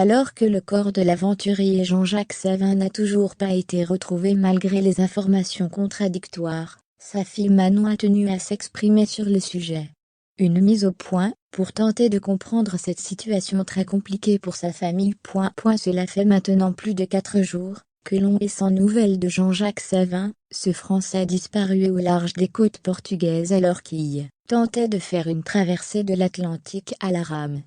Alors que le corps de l'aventurier Jean-Jacques Savin n'a toujours pas été retrouvé malgré les informations contradictoires, sa fille Manon a tenu à s'exprimer sur le sujet. Une mise au point, pour tenter de comprendre cette situation très compliquée pour sa famille. Cela fait maintenant plus de 4 jours que l'on est sans nouvelles de Jean-Jacques Savin, ce Français disparu au large des côtes portugaises alors qu'il tentait de faire une traversée de l'Atlantique à la rame.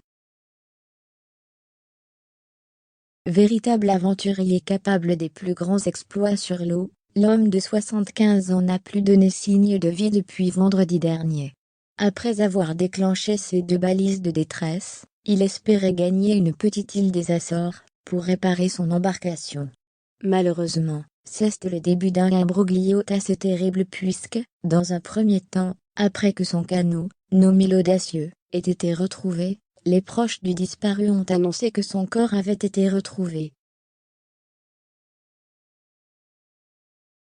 Véritable aventurier capable des plus grands exploits sur l'eau, l'homme de 75 ans n'a plus donné signe de vie depuis vendredi dernier. Après avoir déclenché ses 2 balises de détresse, il espérait gagner une petite île des Açores, pour réparer son embarcation. Malheureusement, c'est le début d'un imbroglio assez terrible puisque, dans un premier temps, après que son canot, nommé l'Audacieux, ait été retrouvé, les proches du disparu ont annoncé que son corps avait été retrouvé.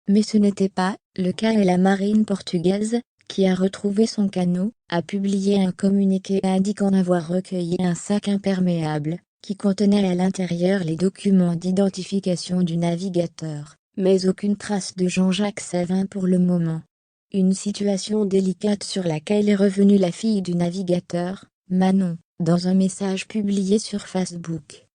Mais ce n'était pas le cas et la marine portugaise, qui a retrouvé son canot, a publié un communiqué indiquant avoir recueilli un sac imperméable, qui contenait à l'intérieur les documents d'identification du navigateur, mais aucune trace de Jean-Jacques Savin pour le moment. Une situation délicate sur laquelle est revenue la fille du navigateur, Manon, dans un message publié sur Facebook.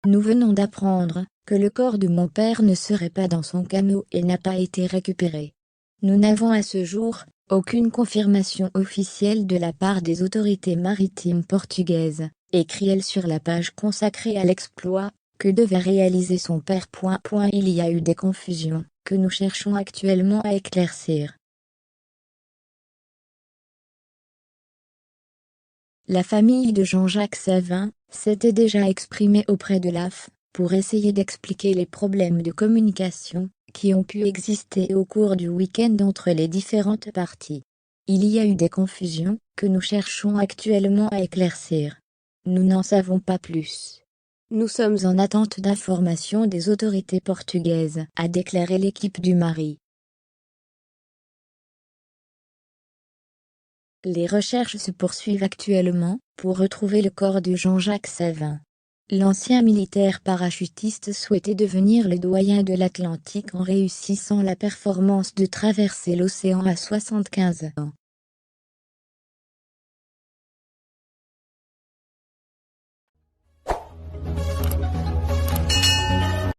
Nous venons d'apprendre que le corps de mon père ne serait pas dans son canot et n'a pas été récupéré. Nous n'avons à ce jour aucune confirmation officielle de la part des autorités maritimes portugaises, écrit-elle sur la page consacrée à l'exploit que devait réaliser son père. Il y a eu des confusions que nous cherchons actuellement à éclaircir. La famille de Jean-Jacques Savin s'était déjà exprimée auprès de l'AF pour essayer d'expliquer les problèmes de communication qui ont pu exister au cours du week-end entre les différentes parties. Il y a eu des confusions que nous cherchons actuellement à éclaircir. Nous n'en savons pas plus. Nous sommes en attente d'informations des autorités portugaises, a déclaré l'équipe du Mari. Les recherches se poursuivent actuellement pour retrouver le corps de Jean-Jacques Savin. L'ancien militaire parachutiste souhaitait devenir le doyen de l'Atlantique en réussissant la performance de traverser l'océan à 75 ans.